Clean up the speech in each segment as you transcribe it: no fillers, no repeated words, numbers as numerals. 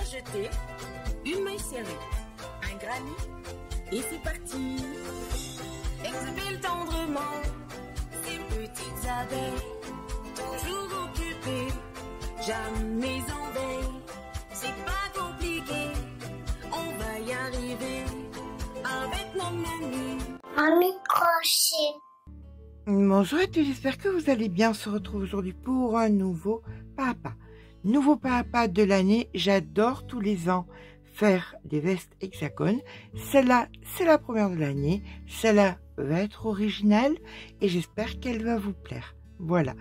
jeter, une maille serrée, un granit, et c'est parti. Exhibile tendrement ces petites abeilles, toujours occupées, jamais en veille. C'est pas compliqué, on va y arriver avec nos menus. Un microchet. Bonjour à tous, j'espère que vous allez bien. On se retrouve aujourd'hui pour un nouveau papa. Nouveau papa de l'année. J'adore tous les ans faire des vestes hexagones. Celle-là, c'est la première de l'année. Celle-là va être originale et j'espère qu'elle va vous plaire. Voilà.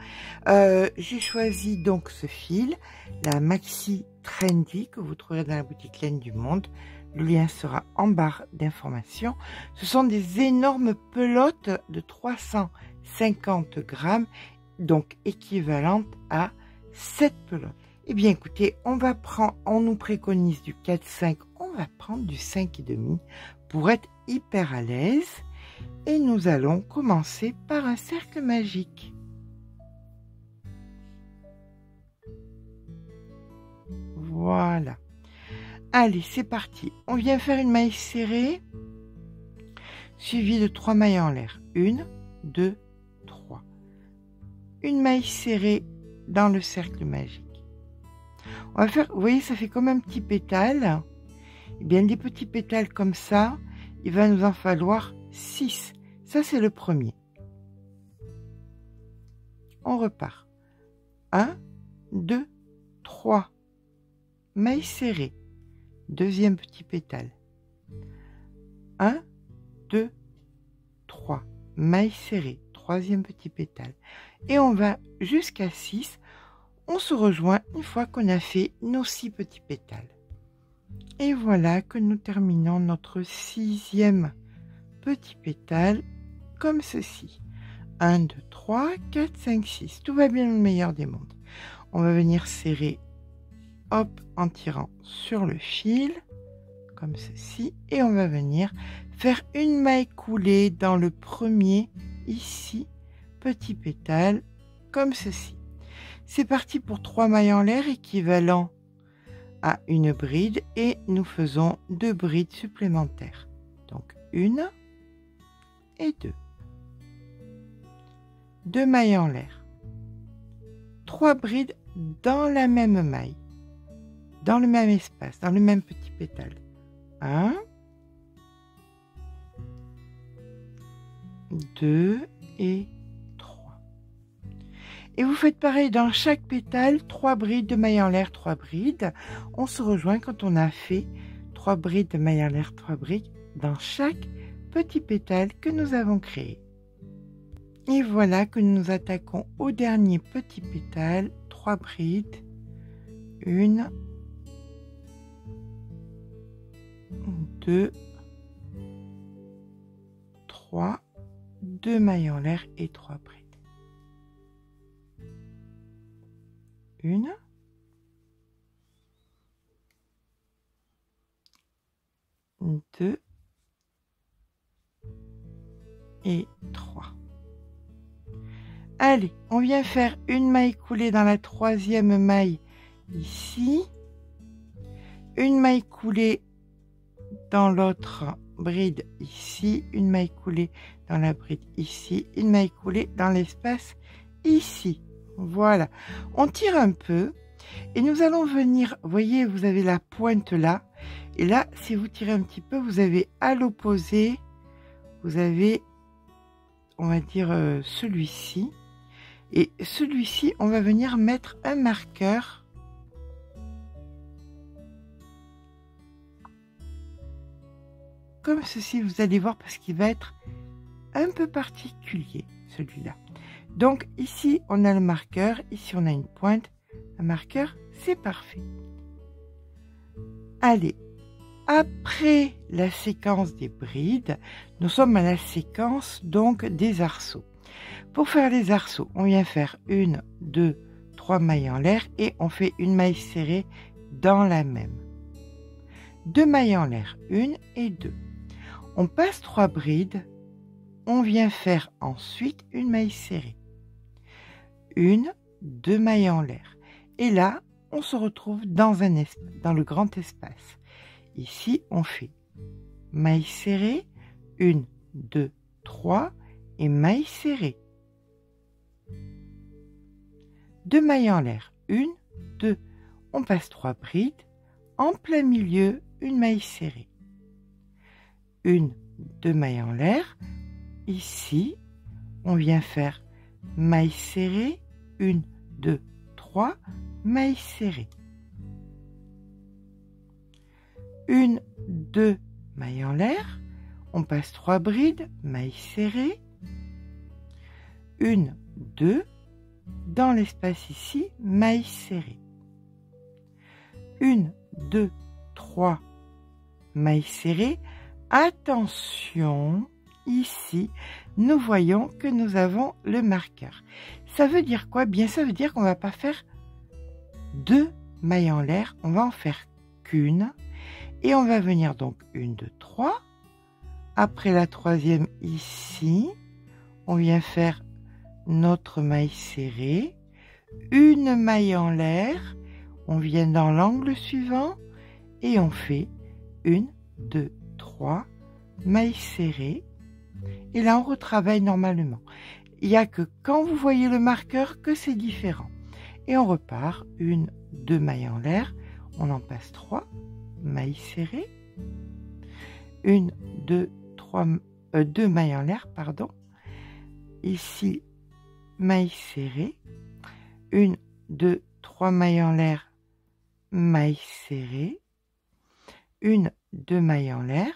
J'ai choisi donc ce fil, la Maxi Trendy, que vous trouverez dans la boutique Laine du Monde. Le lien sera en barre d'informations. Ce sont des énormes pelotes de 350 grammes, donc équivalentes à 7 pelotes. Eh bien, écoutez, on nous préconise du 4,5, on va prendre du 5,5 pour être hyper à l'aise. Et nous allons commencer par un cercle magique. Voilà. Allez, c'est parti. On vient faire une maille serrée, suivie de 3 mailles en l'air. 1, 2, 3. Une maille serrée dans le cercle magique. On va faire, vous voyez, ça fait comme un petit pétale. Eh bien, des petits pétales comme ça, il va nous en falloir 6. Ça, c'est le premier. On repart. 1, 2, 3. Maille serrée. Deuxième petit pétale. 1, 2, 3. Maille serrée. Troisième petit pétale. Et on va jusqu'à 6. On se rejoint une fois qu'on a fait nos 6 petits pétales. Et voilà que nous terminons notre 6e petit pétale comme ceci. 1, 2, 3, 4, 5, 6. Tout va bien dans le meilleur des mondes. On va venir serrer, hop, en tirant sur le fil, comme ceci. Et on va venir faire une maille coulée dans le premier, ici, petit pétale, comme ceci. C'est parti pour 3 mailles en l'air équivalent à une bride et nous faisons 2 brides supplémentaires. Donc 1 et 2. 2 mailles en l'air. 3 brides dans la même maille, dans le même espace, dans le même petit pétale. 1, 2 et 3. Et vous faites pareil dans chaque pétale, 3 brides de mailles en l'air, 3 brides. On se rejoint quand on a fait 3 brides de mailles en l'air, 3 brides dans chaque petit pétale que nous avons créé. Et voilà que nous nous attaquons au dernier petit pétale, 3 brides, 1, 2, 3, 2 mailles en l'air et 3 brides. 1, 2 et 3. Allez, on vient faire une maille coulée dans la 3e maille ici, une maille coulée dans l'autre bride ici, une maille coulée dans la bride ici, une maille coulée dans l'espace ici. Voilà, on tire un peu et nous allons venir, vous voyez, vous avez la pointe là, et là, si vous tirez un petit peu, vous avez à l'opposé, vous avez, on va dire, celui-ci, et celui-ci, on va venir mettre un marqueur comme ceci, vous allez voir, parce qu'il va être un peu particulier, celui-là. Donc ici, on a le marqueur, ici, on a une pointe, un marqueur, c'est parfait. Allez, après la séquence des brides, nous sommes à la séquence donc des arceaux. Pour faire les arceaux, on vient faire 1, 2, 3 mailles en l'air et on fait une maille serrée dans la même. 2 mailles en l'air, 1 et 2. On passe 3 brides, on vient faire ensuite une maille serrée. 1, 2 mailles en l'air. Et là, on se retrouve dans dans le grand espace. Ici, on fait maille serrée, 1, 2, 3 et maille serrée. 2 mailles en l'air, 1, 2, on passe 3 brides, en plein milieu, une maille serrée. 1, 2 mailles en l'air, ici, on vient faire maille serrée, 1, 2, 3, maille serrée. 1, 2 mailles en l'air, on passe 3 brides, maille serrée. 1, 2, dans l'espace ici, maille serrée. 1, 2, 3, maille serrée. Attention, ici, nous voyons que nous avons le marqueur. Ça veut dire quoi? Bien, ça veut dire qu'on ne va pas faire 2 mailles en l'air, on va en faire qu'une. Et on va venir donc 1, 2, 3. Après la troisième ici, on vient faire notre maille serrée. Une maille en l'air, on vient dans l'angle suivant et on fait 1, 2, 3, maille serrée. Et là, on retravaille normalement. Il n'y a que quand vous voyez le marqueur que c'est différent. Et on repart, 1, 2 mailles en l'air, on en passe 3, maille serrée. 1, 2, 3, 2 mailles en l'air, pardon. Ici, maille serrée. 1, 2, 3 mailles en l'air, maille serrée. 1, 2 mailles en l'air.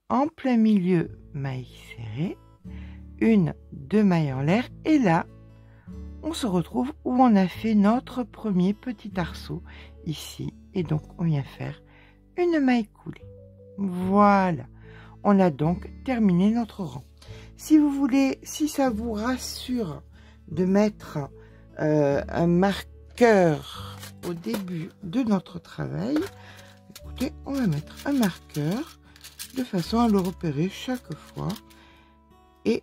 En plein milieu, maille serrée. 1, 2 mailles en l'air. Et là, on se retrouve où on a fait notre premier petit arceau ici. Et donc, on vient faire une maille coulée. Voilà. On a donc terminé notre rang. Si vous voulez, si ça vous rassure de mettre un marqueur au début de notre travail, écoutez, on va mettre un marqueur de façon à le repérer chaque fois. Et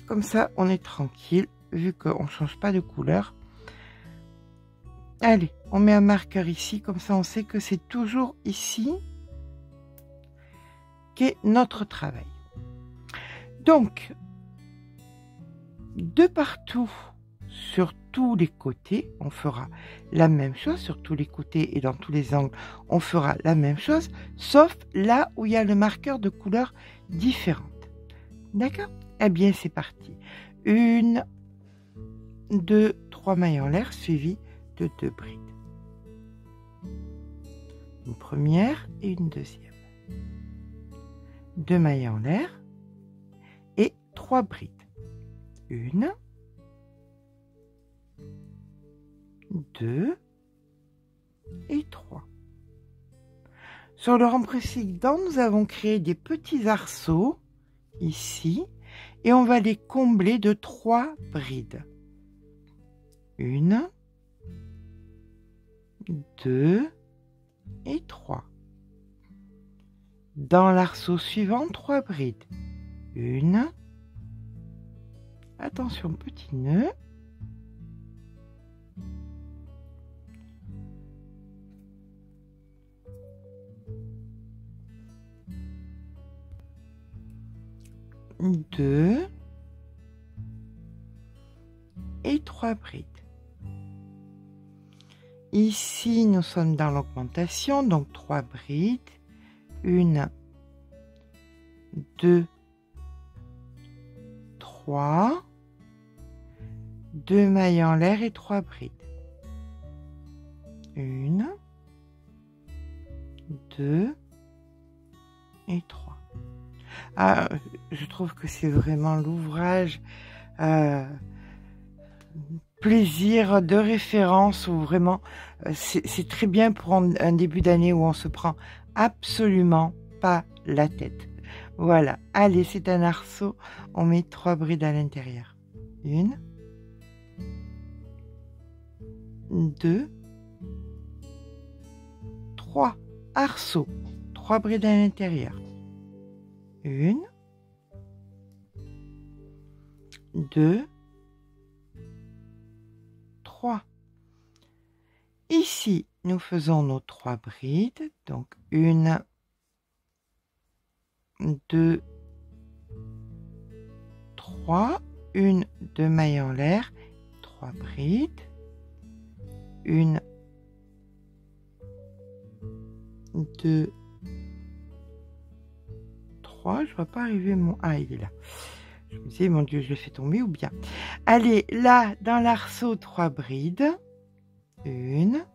comme ça, on est tranquille, vu qu'on ne change pas de couleur. Allez, on met un marqueur ici, comme ça on sait que c'est toujours ici qu'est notre travail. Donc, de partout, sur tous les côtés, on fera la même chose, sur tous les côtés et dans tous les angles, on fera la même chose, sauf là où il y a le marqueur de couleur différente. D'accord? Eh bien, c'est parti. 1, 2, 3 mailles en l'air, suivies de 2 brides. Une première et une deuxième. 2 mailles en l'air et 3 brides. 1, 2 et 3. Sur le rang précédent, nous avons créé des petits arceaux ici et on va les combler de 3 brides. 1, 2 et 3. Dans l'arceau suivant, 3 brides. 1, attention, petit nœud. 2 et 3 brides. Ici, nous sommes dans l'augmentation, donc 3 brides. 1, 2, 3. 2 mailles en l'air et 3 brides. 1, 2 et 3. Ah, je trouve que c'est vraiment l'ouvrage plaisir de référence où vraiment c'est très bien pour un début d'année où on se prend absolument pas la tête. Voilà, allez, c'est un arceau, on met 3 brides à l'intérieur. 1, 2, 3 arceaux, 3 brides à l'intérieur. 1, 2, 3. Ici, nous faisons nos 3 brides. Donc, 1, 2, 3. 1, 2 mailles en l'air, 3 brides. 1, 2, 3. Je vois pas arriver mon... Ah, il est là. Je me disais, mon Dieu, je l'ai fait tomber ou bien. Allez, là, dans l'arceau, 3 brides. 1,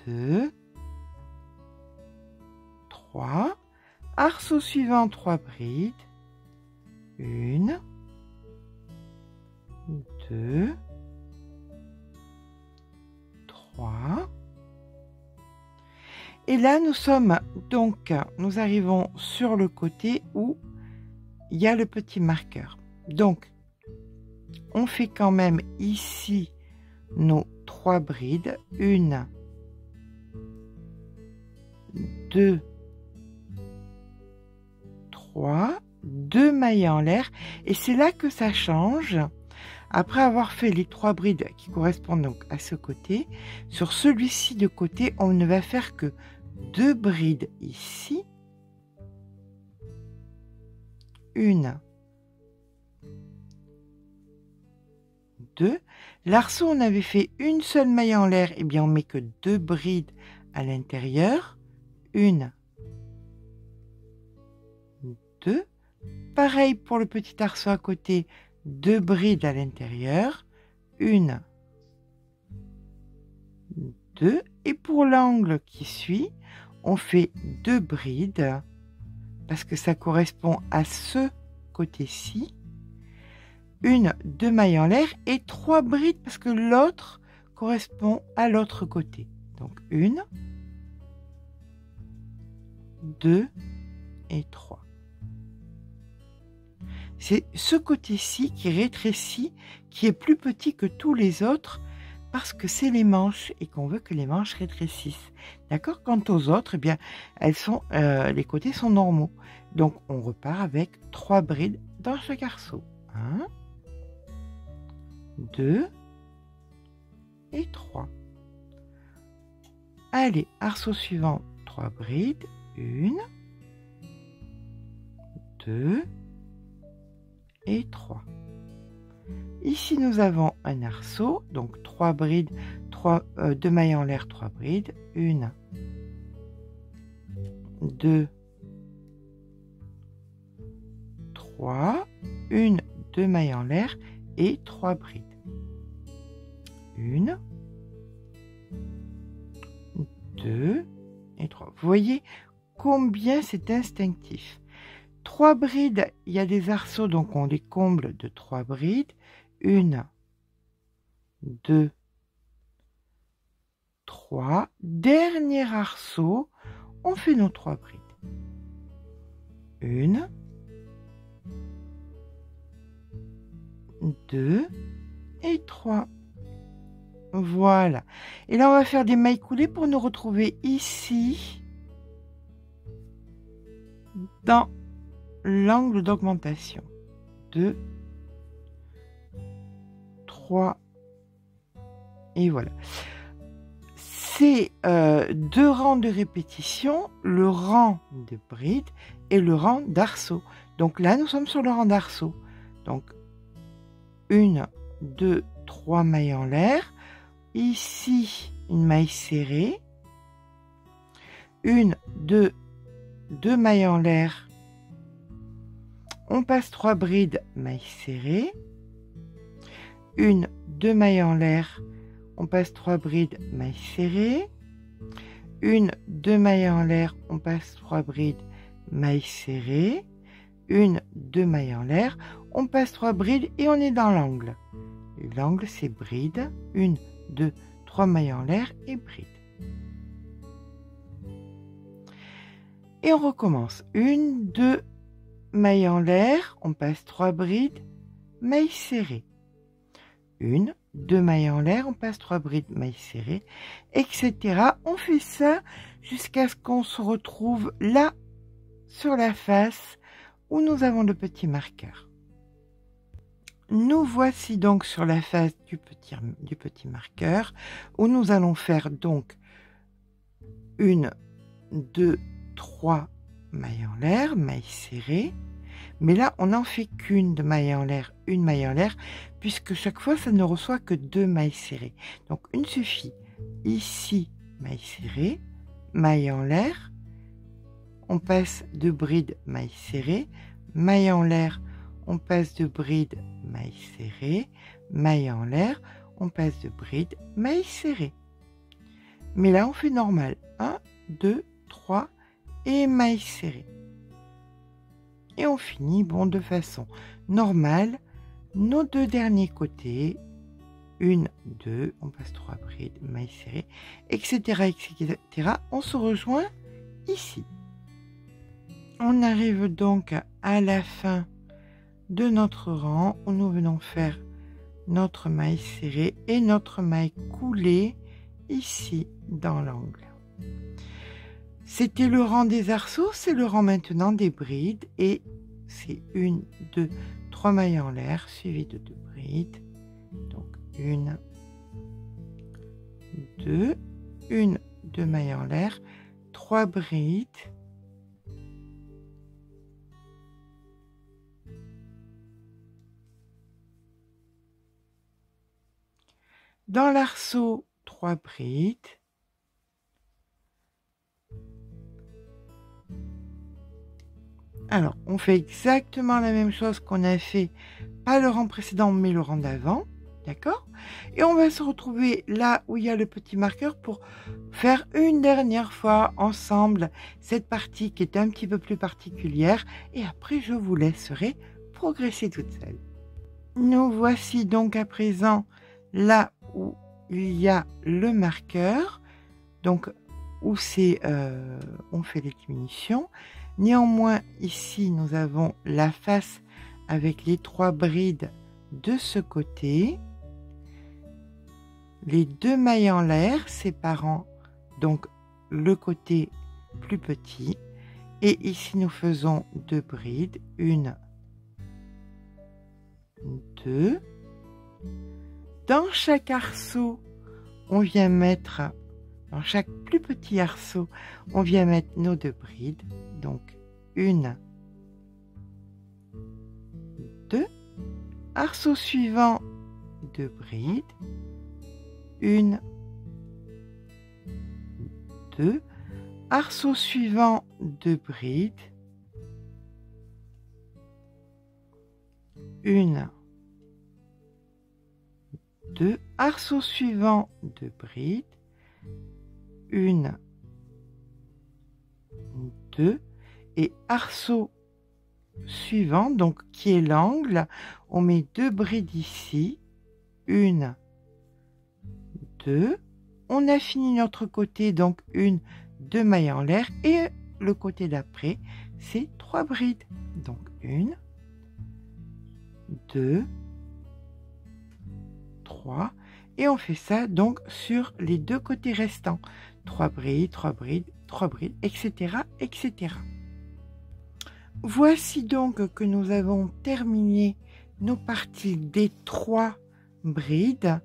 2, 3. Arceau suivant, 3 brides. 1, 2, 3. Et là, nous arrivons sur le côté où il y a le petit marqueur. Donc, on fait quand même ici nos 3 brides. 1, 2, 3, 2 mailles en l'air. Et c'est là que ça change. Après avoir fait les 3 brides qui correspondent donc à ce côté, sur celui-ci de côté, on ne va faire que 2 brides ici. 1, 2. L'arceau, on avait fait une seule maille en l'air, et bien on met que 2 brides à l'intérieur. 1, 2. Pareil pour le petit arceau à côté, 2 brides à l'intérieur. 1, 2. Et pour l'angle qui suit, on fait 2 brides parce que ça correspond à ce côté-ci. 1, 2 mailles en l'air et 3 brides parce que l'autre correspond à l'autre côté. Donc 1, 2 et 3. C'est ce côté-ci qui rétrécit, qui est plus petit que tous les autres parce que c'est les manches et qu'on veut que les manches rétrécissent. D'accord? Quant aux autres, eh bien, les côtés sont normaux. Donc, on repart avec 3 brides dans chaque arceau. 1, 2 et 3. Allez, arceau suivant, 3 brides. 1, 2 et 3. Ici, nous avons un arceau, donc 3 brides, 2 mailles en l'air, 3 brides. 1, 2, 3. 1, 2 mailles en l'air et 3 brides. 1, 2 et 3. Vous voyez combien c'est instinctif. 3 brides, il y a des arceaux, donc on les comble de 3 brides. 1, 2, 3. Dernier arceau, on fait nos 3 brides. 1, 2 et 3. Voilà. Et là, on va faire des mailles coulées pour nous retrouver ici, dans l'angle d'augmentation. 2, 3 et voilà. C'est 2 rangs de répétition, le rang de brides et le rang d'arceaux. Donc là, nous sommes sur le rang d'arceaux. Donc 1, 2, 3 mailles en l'air. Ici, une maille serrée. 1, 2, 2 mailles en l'air. On passe 3 brides, mailles serrées. 1, 2 mailles en l'air. On passe 3 brides, mailles serrées. 1, 2 mailles en l'air. On passe 3 brides, mailles serrées. 1, 2 mailles en l'air. On passe 3 brides et on est dans l'angle. L'angle, c'est bride. 1, 2, 3 mailles en l'air et bride. Et on recommence. 1, 2 mailles en l'air. On passe 3 brides, mailles serrées. 1, 2 mailles en l'air, on passe 3 brides, mailles serrées, etc. On fait ça jusqu'à ce qu'on se retrouve là, sur la face, où nous avons le petit marqueur. Nous voici donc sur la face du petit marqueur où nous allons faire donc 1, 2, 3 mailles en l'air, mailles serrées. Mais là, on n'en fait qu'une de maille en l'air, une maille en l'air, puisque chaque fois, ça ne reçoit que 2 mailles serrées. Donc, une suffit. Ici, maille serrée, maille en l'air. On passe de bride, maille serrée, maille en l'air. On passe de bride, maille serrée, maille en l'air. On passe de bride, maille serrée. Mais là, on fait normal. 1, 2, 3 et maille serrée. Et on finit de façon normale nos 2 derniers côtés. 1, 2, on passe 3 brides, maille serrée, etc., etc. On se rejoint ici. On arrive donc à la fin de notre rang où nous venons faire notre maille serrée et notre maille coulée ici dans l'angle. C'était le rang des arceaux, c'est le rang maintenant des brides et c'est 1, 2, 3 mailles en l'air suivies de 2 brides. Donc 1, 2, 1, 2 mailles en l'air, 3 brides. Dans l'arceau, 3 brides. Alors, on fait exactement la même chose qu'on a fait, pas le rang précédent, mais le rang d'avant, d'accord? Et on va se retrouver là où il y a le petit marqueur pour faire une dernière fois ensemble cette partie qui est un petit peu plus particulière. Et après, je vous laisserai progresser toute seule. Nous voici donc à présent là où il y a le marqueur, donc où c'est on fait les diminutions. Néanmoins, ici, nous avons la face avec les 3 brides de ce côté. Les 2 mailles en l'air séparant donc le côté plus petit. Et ici, nous faisons 2 brides. 1, 2. Dans chaque arceau, on vient mettre, dans chaque plus petit arceau, on vient mettre nos 2 brides. Donc 1, 2, arceau suivant, 2 brides, 1, 2, arceau suivant, 2 brides, 1, 2, arceau suivant, 2 brides, 1, 2, et arceau suivant, donc qui est l'angle, on met 2 brides ici, 1, 2, on a fini notre côté, donc 1, 2 mailles en l'air, et le côté d'après, c'est 3 brides, donc 1, 2, 3, et on fait ça donc sur les 2 côtés restants, 3 brides, 3 brides, 3 brides, etc., etc. Voici donc que nous avons terminé nos parties des 3 brides.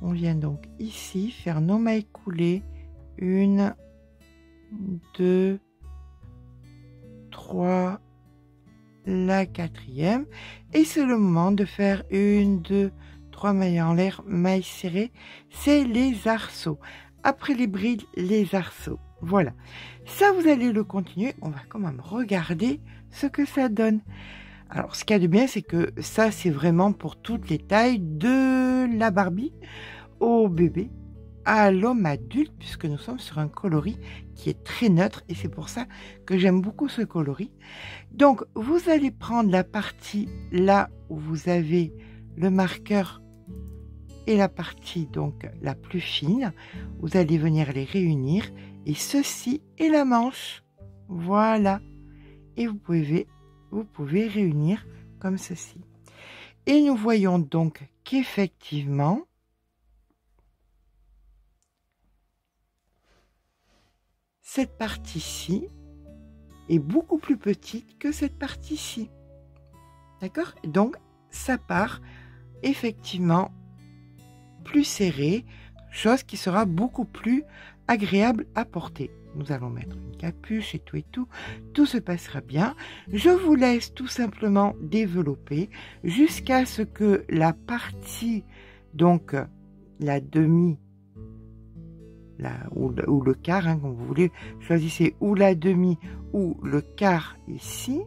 On vient donc ici faire nos mailles coulées. 1, 2, 3, la 4e. Et c'est le moment de faire 1, 2, 3 mailles en l'air, mailles serrées. C'est les arceaux. Après les brides, les arceaux. Voilà. Ça, vous allez le continuer. On va quand même regarder ce que ça donne. Alors, ce qu'il y a de bien, c'est que ça, c'est vraiment pour toutes les tailles, de la Barbie au bébé à l'homme adulte, puisque nous sommes sur un coloris qui est très neutre, et c'est pour ça que j'aime beaucoup ce coloris. Donc, vous allez prendre la partie là où vous avez le marqueur et la partie donc la plus fine. Vous allez venir les réunir, et ceci est la manche. Voilà. Et vous pouvez réunir comme ceci. Et nous voyons donc qu'effectivement, cette partie-ci est beaucoup plus petite que cette partie-ci. D'accord? Donc, ça part effectivement plus serré, chose qui sera beaucoup plus agréable à porter. Nous allons mettre une capuche et tout, tout se passera bien. Je vous laisse tout simplement développer jusqu'à ce que la partie, donc la demi, ou le quart, hein, comme vous voulez, choisissez ou la demi ou le quart ici,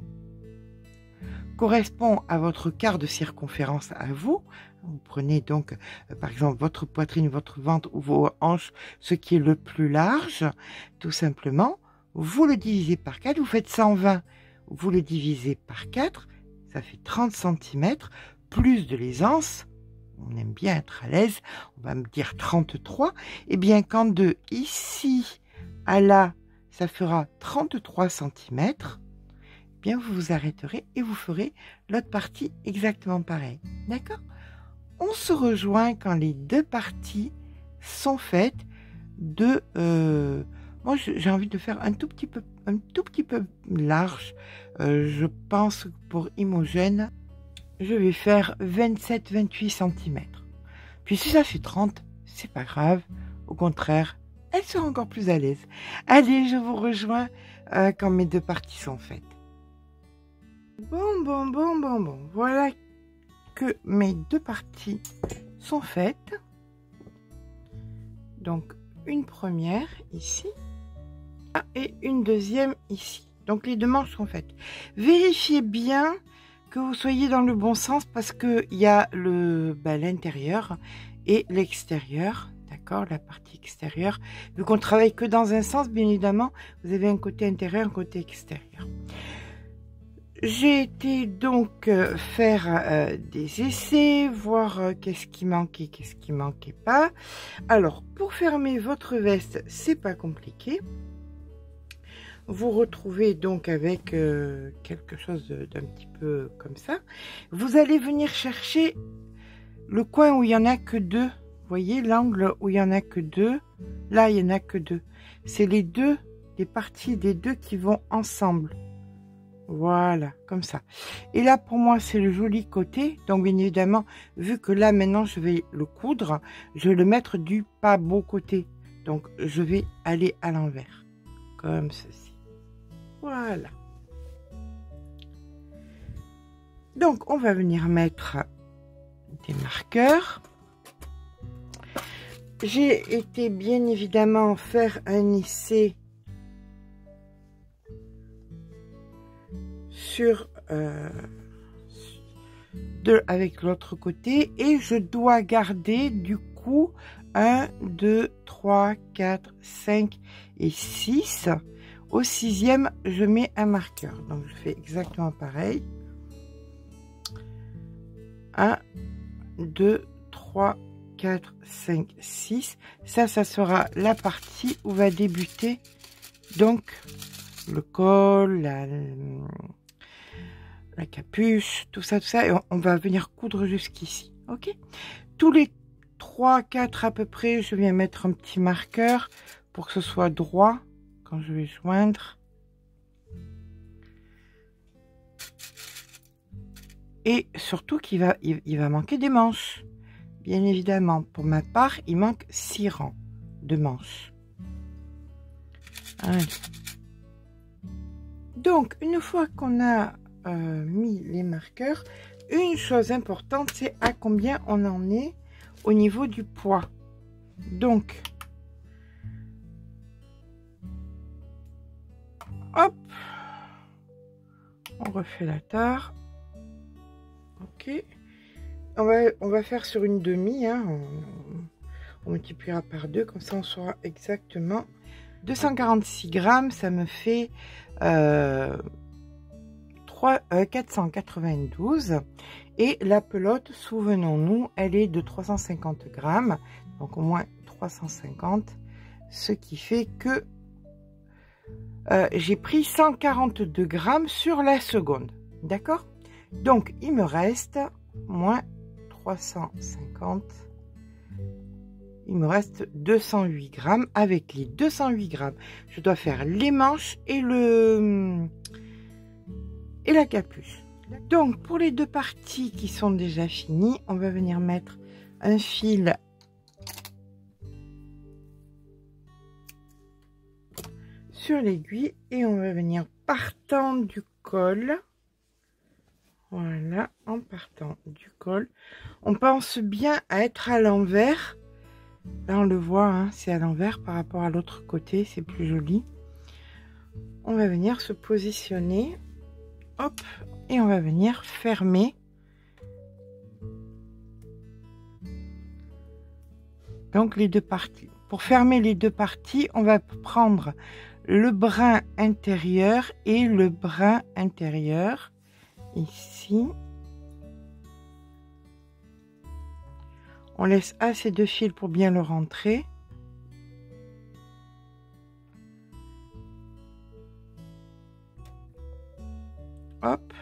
correspond à votre quart de circonférence à vous. Vous prenez donc, par exemple, votre poitrine, votre ventre ou vos hanches, ce qui est le plus large, tout simplement. Vous le divisez par 4, vous faites 120. Vous le divisez par 4, ça fait 30 cm, plus de l'aisance. On aime bien être à l'aise, on va me dire 33. Et bien, quand de ici à là, ça fera 33 cm, bien vous vous arrêterez et vous ferez l'autre partie exactement pareil. D'accord ? On se rejoint quand les deux parties sont faites de... moi, j'ai envie de faire un tout petit peu large. Je pense que pour Imogen, je vais faire 27-28 cm. Puis si ça fait 30, c'est pas grave. Au contraire, elle sera encore plus à l'aise. Allez, je vous rejoins quand mes deux parties sont faites. Bon. Voilà que mes deux parties sont faites. Donc, une première ici et une deuxième ici. Donc, les deux manches sont faites. Vérifiez bien que vous soyez dans le bon sens parce qu'il y a l'intérieur et l'extérieur. D'accord, la partie extérieure. Vu qu'on travaille que dans un sens, bien évidemment, vous avez un côté intérieur, un côté extérieur. J'ai été donc faire des essais, voir qu'est-ce qui manquait pas. Alors, pour fermer votre veste, c'est pas compliqué. Vous retrouvez donc avec quelque chose d'un petit peu comme ça. Vous allez venir chercher le coin où il y en a que deux. Vous voyez l'angle où il y en a que deux. Là, il y en a que deux. C'est les parties des deux qui vont ensemble. Voilà, comme ça. Et là, pour moi, c'est le joli côté. Donc, bien évidemment, vu que là, maintenant, je vais le coudre, je vais le mettre du pas beau côté. Donc, je vais aller à l'envers. Comme ceci. Voilà. Donc, on va venir mettre des marqueurs. J'ai été, bien évidemment, faire un essai avec l'autre côté et je dois garder du coup 1, 2, 3, 4, 5 et 6. Au 6e, je mets un marqueur. Donc, je fais exactement pareil. 1, 2, 3, 4, 5, 6. Ça sera la partie où va débuter donc le col, la capuche, tout ça, et on va venir coudre jusqu'ici, ok? Tous les 3-4 à peu près, je viens mettre un petit marqueur pour que ce soit droit quand je vais joindre. Et surtout qu'il va manquer des manches. Bien évidemment, pour ma part, il manque 6 rangs de manches. Allez. Donc, une fois qu'on a mis les marqueurs, une chose importante, c'est à combien on en est au niveau du poids. Donc, hop, on refait la tare. Ok, on va faire sur une demi, hein. On multipliera par 2, comme ça on saura exactement. 246 grammes, ça me fait 492. Et la pelote, souvenons-nous, elle est de 350 grammes, donc au moins 350, ce qui fait que j'ai pris 142 grammes sur la seconde. D'accord? Donc, il me reste moins 350. Il me reste 208 grammes. Avec les 208 grammes, je dois faire les manches et la capuche. Donc pour les deux parties qui sont déjà finies, on va venir mettre un fil sur l'aiguille et on va venir partant du col. Voilà, en partant du col, on pense bien à être à l'envers. Là on le voit, hein, c'est à l'envers par rapport à l'autre côté, c'est plus joli. On va venir se positionner, hop, et on va venir fermer. Donc les deux parties. Pour fermer les deux parties, on va prendre le brin intérieur et le brin intérieur ici. On laisse assez de fil pour bien le rentrer. Hop.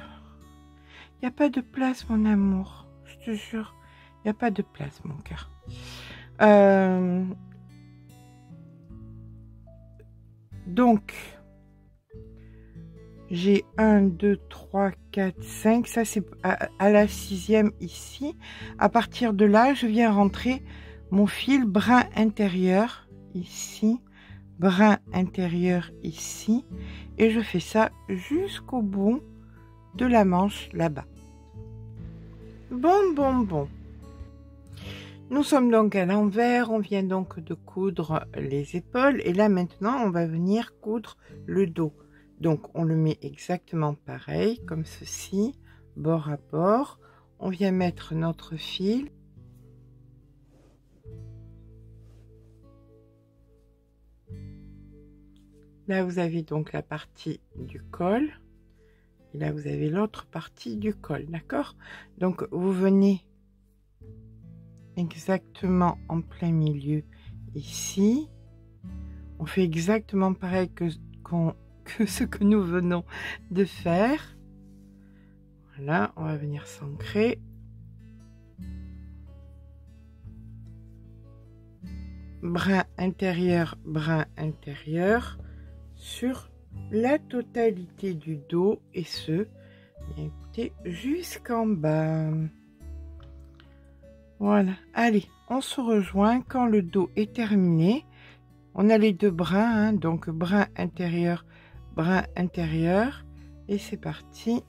Il n'y a pas de place, mon amour. Je te jure, il n'y a pas de place, mon cœur. Donc, j'ai 1, 2, 3, 4, 5. Ça, c'est à la 6e ici. À partir de là, je viens rentrer mon fil brin intérieur ici, brin intérieur ici. Et je fais ça jusqu'au bout de la manche là-bas. Bon. Nous sommes donc à l'envers, on vient donc de coudre les épaules et là maintenant on va venir coudre le dos. Donc on le met exactement pareil comme ceci, bord à bord. On vient mettre notre fil. Là vous avez donc la partie du col. Et là vous avez l'autre partie du col, d'accord? Donc vous venez exactement en plein milieu ici. On fait exactement pareil que ce que nous venons de faire. Voilà, on va venir s'ancrer. Brin intérieur sur la totalité du dos et ce, bien écoutez, jusqu'en bas. Voilà, allez, on se rejoint quand le dos est terminé. On a les deux brins, hein, donc brin intérieur, et c'est parti.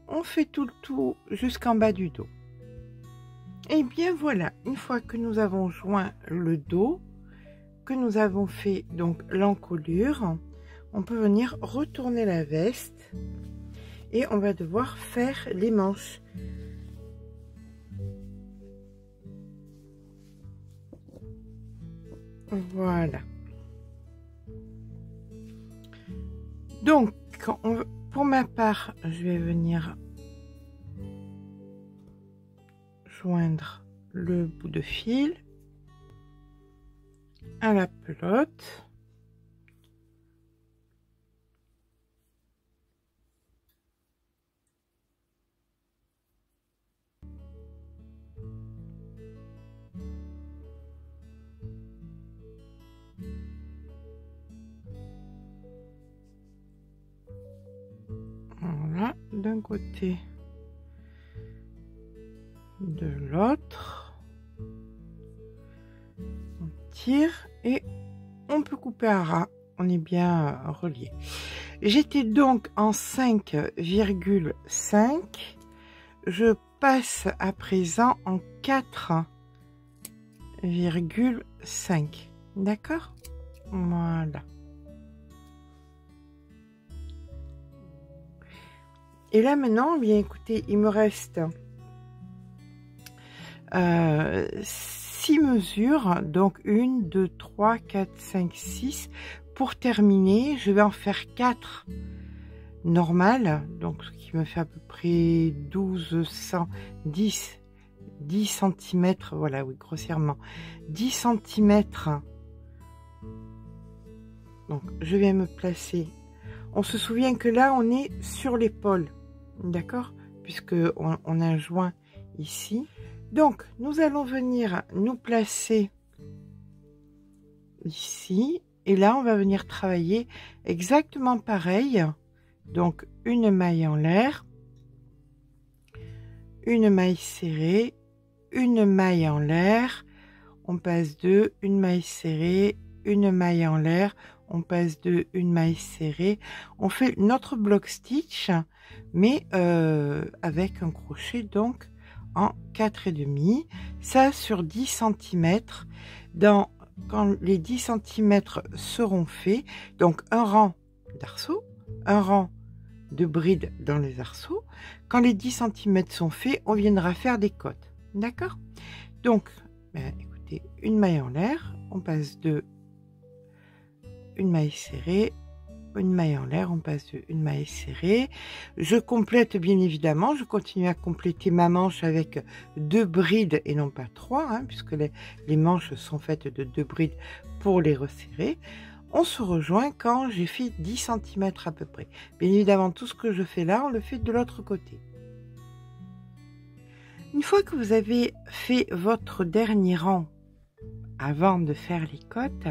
On fait tout le tour jusqu'en bas du dos. Et bien voilà, une fois que nous avons joint le dos, que nous avons fait donc l'encolure, on peut venir retourner la veste et on va devoir faire les manches. Voilà. Donc, pour ma part, je vais venir joindre le bout de fil à la pelote. Voilà, d'un côté, de l'autre. On tire et on peut couper à ras. On est bien relié. J'étais donc en 5,5. Je passe à présent en 4,5. D'accord? Voilà. Et là maintenant, bien écoutez, il me reste 6 mesures, donc 1, 2, 3, 4, 5, 6. Pour terminer, je vais en faire 4 normales, donc ce qui me fait à peu près 10 cm, voilà, oui, grossièrement, 10 cm. Donc, je vais me placer. On se souvient que là, on est sur l'épaule, d'accord? Puisque on a un joint ici. Donc, nous allons venir nous placer ici. Et là, on va venir travailler exactement pareil Donc une maille en l'air, une maille serrée, une maille en l'air, on passe 2, une maille serrée, une maille en l'air, on passe 2, une maille serrée. On fait notre block stitch, mais avec un crochet donc en 4,5. Ça sur 10 cm. Quand les 10 cm seront faits, donc un rang d'arceaux, un rang de brides dans les arceaux. Quand les 10 cm sont faits, on viendra faire des côtes. D'accord? Donc, écoutez, une maille en l'air, on passe de une maille serrée, une maille en l'air, on passe de une maille serrée. Je complète bien évidemment, je continue à compléter ma manche avec 2 brides et non pas 3, hein, puisque les manches sont faites de 2 brides pour les resserrer. On se rejoint quand j'ai fait 10 cm à peu près. Bien évidemment, tout ce que je fais là, on le fait de l'autre côté. Une fois que vous avez fait votre dernier rang, avant de faire les côtes,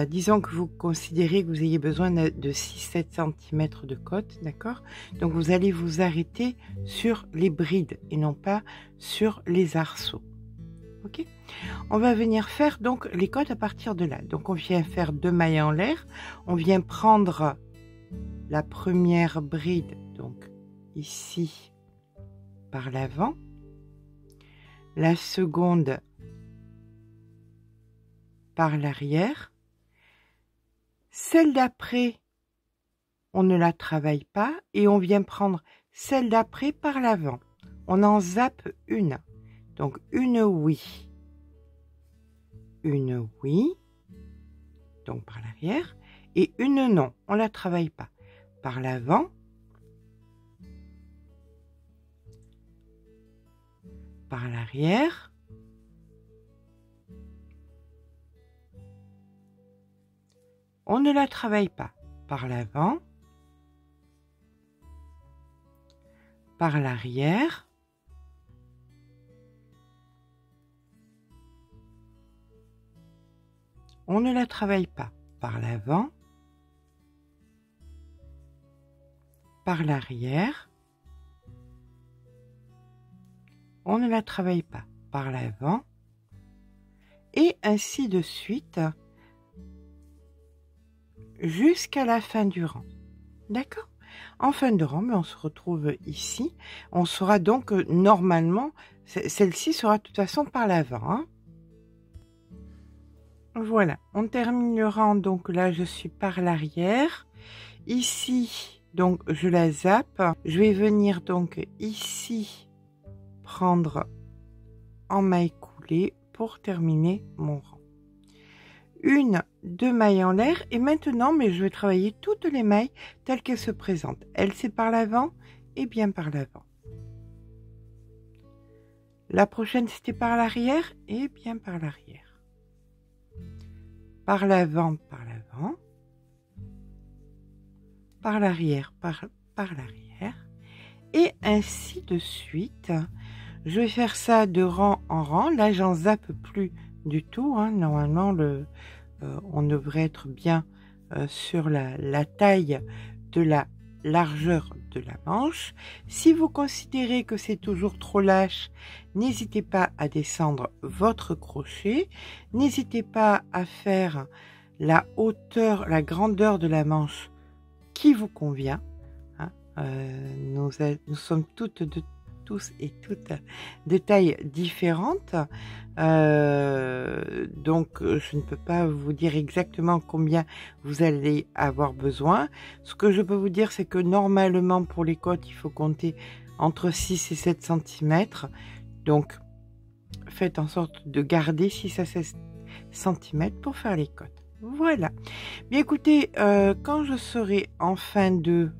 disons que vous considérez que vous ayez besoin de 6-7 cm de côte, d'accord? Donc vous allez vous arrêter sur les brides et non pas sur les arceaux. Ok? On va venir faire donc les côtes à partir de là. Donc on vient faire 2 mailles en l'air, on vient prendre la première bride, donc ici par l'avant, la seconde par l'arrière. Celle d'après, on ne la travaille pas et on vient prendre celle d'après par l'avant. On en zappe une. Donc une oui, donc par l'arrière, et une non, on ne la travaille pas. Par l'avant, par l'arrière, on ne la travaille pas. Par l'avant, par l'arrière, on ne la travaille pas. Par l'avant, par l'arrière, on ne la travaille pas. Par l'avant, et ainsi de suite jusqu'à la fin du rang. D'accord? En fin de rang, mais on se retrouve ici. On sera donc normalement, celle-ci sera de toute façon par l'avant. Hein. Voilà, on termine le rang. Donc là, je suis par l'arrière. Ici, donc je la zappe. Je vais venir donc ici prendre en maille coulée pour terminer mon rang. 1, 2 mailles en l'air et maintenant, mais je vais travailler toutes les mailles telles qu'elles se présentent. Elle, c'est par l'avant et bien par l'avant. La prochaine, c'était par l'arrière et bien par l'arrière. Par l'avant, par l'avant. Par l'arrière, par l'arrière. Et ainsi de suite. Je vais faire ça de rang en rang. Là, j'en zappe plus du tout. Hein. Normalement, on devrait être bien sur la taille de la largeur de la manche. Si vous considérez que c'est toujours trop lâche, n'hésitez pas à descendre votre crochet. N'hésitez pas à faire la hauteur, la grandeur de la manche qui vous convient. Hein. Nous sommes tous et toutes de tailles différentes. Donc je ne peux pas vous dire exactement combien vous allez avoir besoin. Ce que je peux vous dire, c'est que normalement pour les côtes, il faut compter entre 6 et 7 cm. Donc faites en sorte de garder 6 à 7 cm pour faire les côtes. Voilà. Bien écoutez, quand je serai en fin de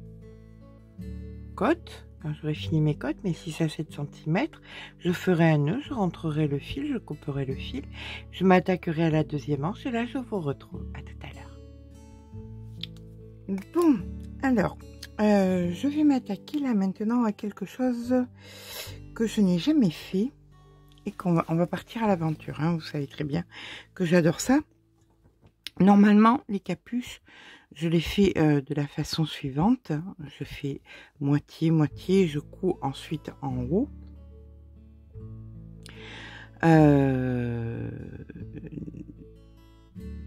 côte, quand j'aurai fini mes côtes, mes 6 à 7 cm, je ferai un nœud, je rentrerai le fil, je couperai le fil, je m'attaquerai à la deuxième manche et là je vous retrouve. À tout à l'heure. Bon, alors, je vais m'attaquer là maintenant à quelque chose que je n'ai jamais fait et on va partir à l'aventure. Hein. Vous savez très bien que j'adore ça. Normalement, les capuches, je les fais de la façon suivante. Je fais moitié-moitié, je couds ensuite en haut.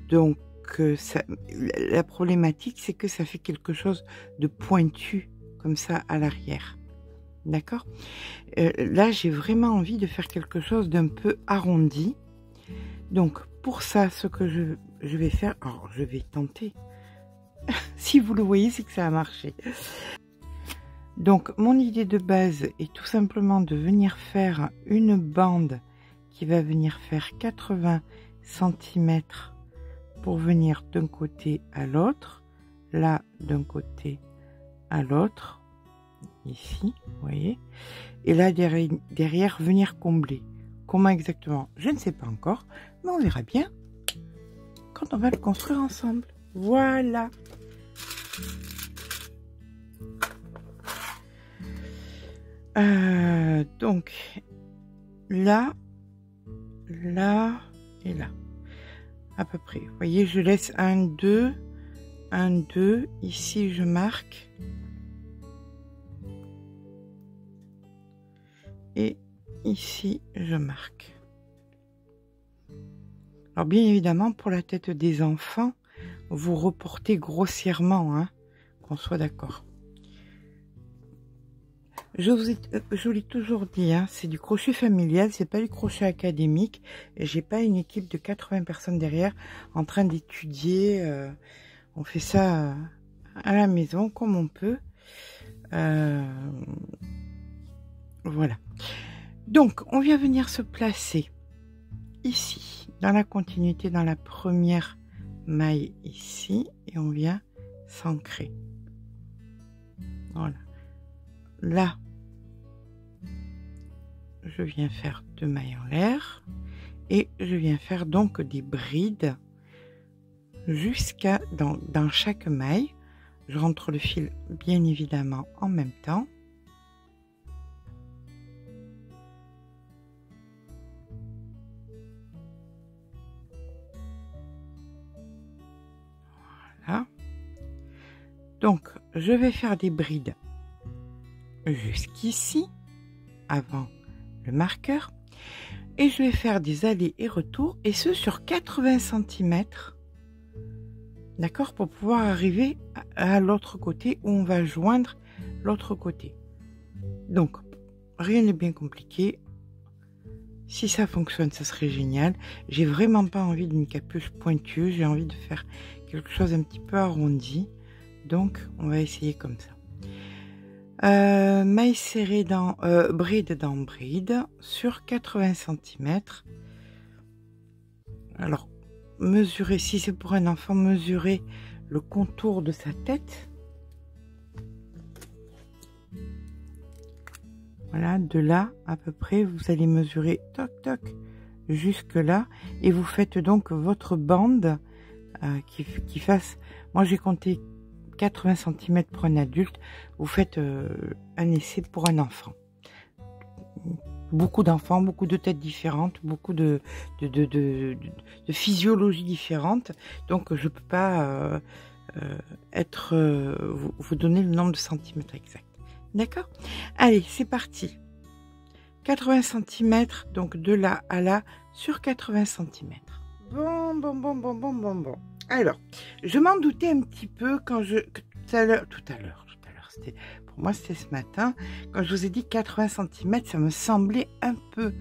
Donc, la problématique, c'est que ça fait quelque chose de pointu, comme ça, à l'arrière. D'accord? Là, j'ai vraiment envie de faire quelque chose d'un peu arrondi. Donc, pour ça, ce que je vais faire... Alors, je vais tenter. Si vous le voyez, c'est que ça a marché. Donc, mon idée de base est tout simplement de venir faire une bande qui va venir faire 80 cm pour venir d'un côté à l'autre. Là, d'un côté à l'autre. Ici, vous voyez. Et là, derrière, venir combler. Comment exactement? Je ne sais pas encore, mais on verra bien quand on va le construire ensemble. Voilà. Donc, là et là. À peu près. Vous voyez, je laisse 1, 2, 1, 2. Ici, je marque. Et ici, je marque. Alors, bien évidemment, pour la tête des enfants, vous reportez grossièrement, hein, qu'on soit d'accord. Je vous l'ai toujours dit, hein, c'est du crochet familial, c'est pas du crochet académique. J'ai pas une équipe de 80 personnes derrière en train d'étudier. On fait ça à la maison comme on peut. Voilà. Donc, on vient venir se placer ici, dans la continuité, dans la première maille ici, et on vient s'ancrer. Voilà. Là, je viens faire 2 mailles en l'air et je viens faire donc des brides jusqu'à dans chaque maille. Je rentre le fil bien évidemment en même temps. Voilà. Donc, je vais faire des brides jusqu'ici, avant le marqueur, et je vais faire des allers et retours, et ce sur 80 cm, d'accord, pour pouvoir arriver à l'autre côté où on va joindre l'autre côté. Donc, rien n'est bien compliqué. Si ça fonctionne, ça serait génial. J'ai vraiment pas envie d'une capuche pointue, j'ai envie de faire quelque chose un petit peu arrondi, donc on va essayer comme ça. Maille serrée dans bride dans bride sur 80 cm. Alors, mesurer, si c'est pour un enfant, mesurer le contour de sa tête. Voilà, de là à peu près, vous allez mesurer toc toc jusque là, et vous faites donc votre bande qui fasse. Moi, j'ai compté 80 cm pour un adulte, vous faites un essai pour un enfant. Beaucoup d'enfants, beaucoup de têtes différentes, beaucoup de physiologies différentes. Donc, je ne peux pas vous donner le nombre de centimètres exact. D'accord? Allez, c'est parti. 80 cm, donc de là à là, sur 80 cm. Bon. Alors, je m'en doutais un petit peu quand tout à l'heure, c'était, pour moi c'était ce matin, quand je vous ai dit 80 cm, ça me semblait un peu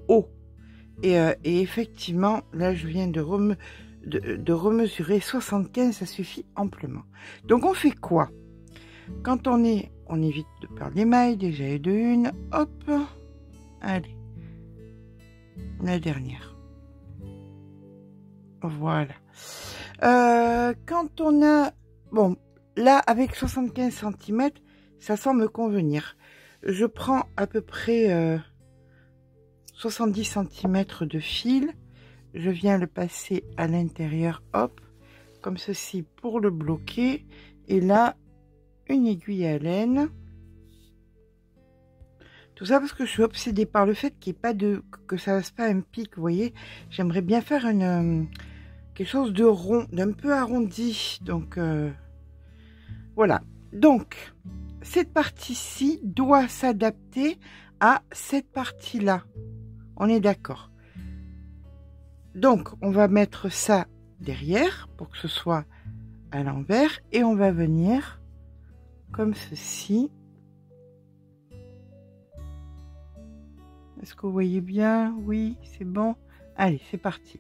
haut. Et effectivement, là je viens de remesurer 75, ça suffit amplement. Donc on fait quoi? Quand on évite de perdre les mailles, déjà et de une, hop, allez, la dernière. Voilà. Quand on a... Bon, là, avec 75 cm, ça semble me convenir. Je prends à peu près 70 cm de fil. Je viens le passer à l'intérieur, hop, comme ceci pour le bloquer. Et là, une aiguille à laine. Tout ça parce que je suis obsédée par le fait qu'il n'y ait pas que ça fasse pas un pic, vous voyez. J'aimerais bien faire quelque chose de rond, d'un peu arrondi. Donc, voilà. Donc, cette partie-ci doit s'adapter à cette partie-là. On est d'accord. Donc, on va mettre ça derrière pour que ce soit à l'envers. Et on va venir comme ceci. Est-ce que vous voyez bien? Oui, c'est bon. Allez, c'est parti.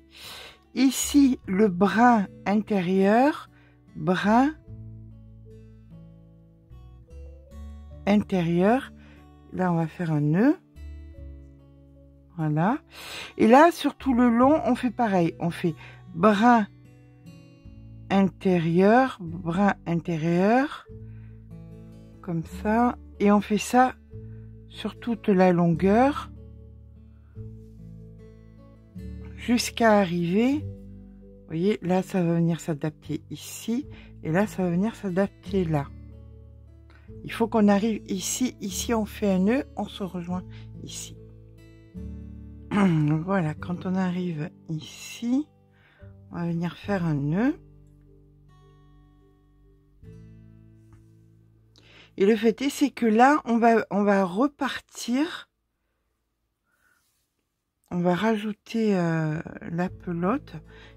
Ici, le brin intérieur, brin intérieur. Là, on va faire un nœud. Voilà. Et là, sur tout le long, on fait pareil. On fait brin intérieur, comme ça. Et on fait ça sur toute la longueur. Jusqu'à arriver, vous voyez, là ça va venir s'adapter ici, et là ça va venir s'adapter là. Il faut qu'on arrive ici, ici on fait un nœud, on se rejoint ici. Voilà, quand on arrive ici, on va venir faire un nœud. Et le fait est, c'est que là, on va repartir. On va rajouter la pelote.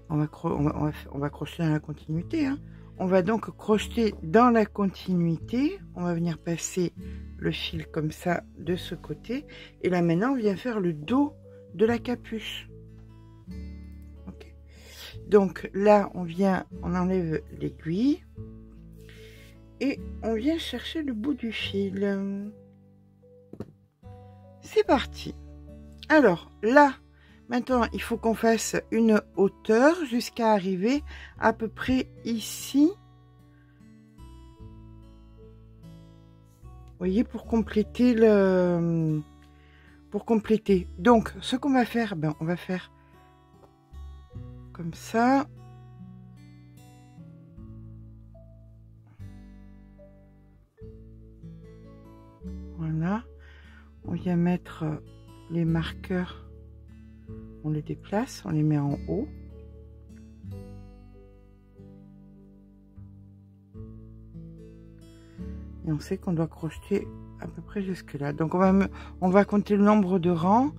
On va crocheter dans la continuité. Hein. On va donc crocheter dans la continuité. On va venir passer le fil comme ça de ce côté. Et là maintenant, on vient faire le dos de la capuche. Okay. Donc là, on enlève l'aiguille. Et on vient chercher le bout du fil. C'est parti. Alors là, maintenant, il faut qu'on fasse une hauteur jusqu'à arriver à peu près ici. Vous voyez, pour compléter le... Pour compléter. Donc, ce qu'on va faire, ben, on va faire comme ça. Voilà. On vient mettre les marqueurs, on les déplace, on les met en haut. Et on sait qu'on doit crocheter à peu près jusque là. Donc on va compter le nombre de rangs.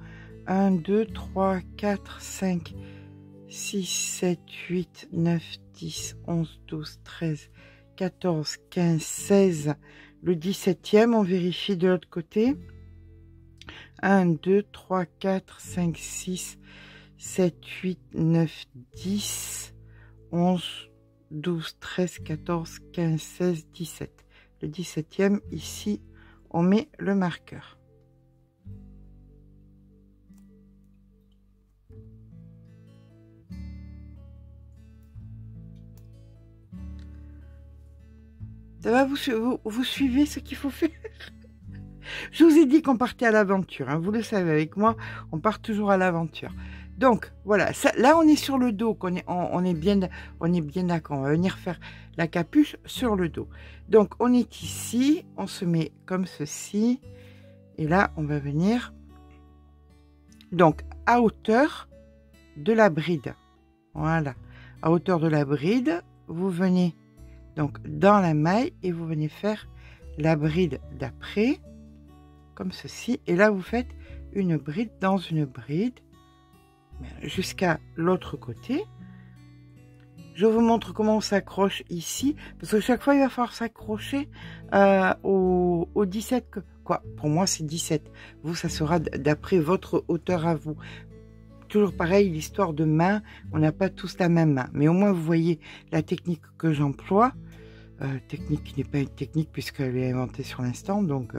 1, 2, 3, 4, 5, 6, 7, 8, 9, 10, 11, 12, 13, 14, 15, 16. Le 17e, on vérifie de l'autre côté. 1, 2, 3, 4, 5, 6, 7, 8, 9, 10, 11, 12, 13, 14, 15, 16, 17. Le 17e, ici, on met le marqueur. Ça va, vous suivez ce qu'il faut faire? Je vous ai dit qu'on partait à l'aventure, hein, vous le savez, avec moi, on part toujours à l'aventure. Donc, voilà, ça, là, on est sur le dos, on est bien d'accord, on va venir faire la capuche sur le dos. Donc, on est ici, on se met comme ceci, et là, on va venir, donc, à hauteur de la bride. Voilà, à hauteur de la bride, vous venez donc dans la maille, et vous venez faire la bride d'après, comme ceci, et là vous faites une bride dans une bride jusqu'à l'autre côté. Je vous montre comment on s'accroche ici, parce que chaque fois il va falloir s'accrocher au 17, quoi, pour moi c'est 17, vous ça sera d'après votre hauteur à vous. Toujours pareil, l'histoire de main, on n'a pas tous la même main, mais au moins vous voyez la technique que j'emploie, technique qui n'est pas une technique puisqu'elle est inventée sur l'instant, donc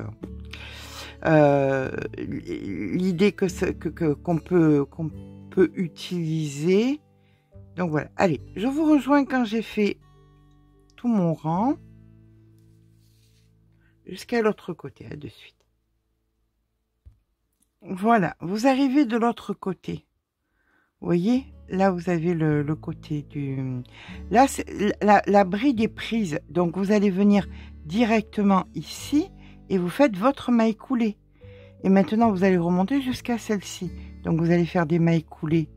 l'idée qu'on peut utiliser. Donc voilà, allez, je vous rejoins quand j'ai fait tout mon rang jusqu'à l'autre côté, à de suite. Voilà, vous arrivez de l'autre côté. Vous voyez, là vous avez le côté du... Là, la bride est prise, donc vous allez venir directement ici et vous faites votre maille coulée. Et maintenant, vous allez remonter jusqu'à celle-ci. Donc, vous allez faire des mailles coulées